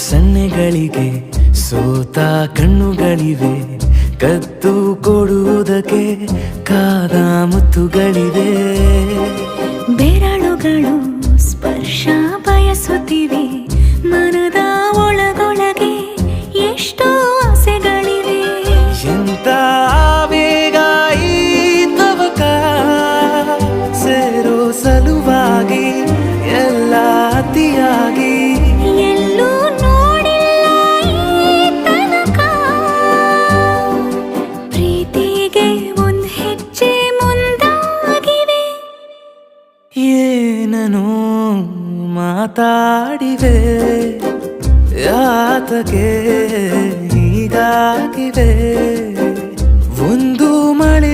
ಸನ್ನೆಗಳಿಗೆ ಸೋತ ಕಣ್ಣುಗಳಿವೆ, ಕದ್ದು ಕೊಡುವುದಕ್ಕೆ ಕಾದ ಮುತ್ತುಗಳಿವೆ. ಬೆರಳುಗಳು ಸ್ಪರ್ಶ ಬಯಸುತ್ತಿವೆ, ಮನದ ಒಳಗೊಳಗೆ ಎಷ್ಟೋ ಆಸೆಗಳಿವೆ. ಎಂತ ಆವೇಗ ಈ ತವಕ, ಸೇರೋ ಸಲುವಾಗಿ ಎಲ್ಲ ಅತಿಯಾಗಿ ಎಲ್ಲೂ ನೋಡಿಲ್ಲ ಈ ತನಕ. ಪ್ರೀತಿಗೆ ಒಂದ್ ಹೆಜ್ಜೆ ಮುಂದಾಗಿವೆ. ಏನನು ಮಾತಾಡಿವೆ, ಯಾತಕ್ಕೆ ಹೀಗಾಗಿವೆ. ಒಂದು ಮಳೆ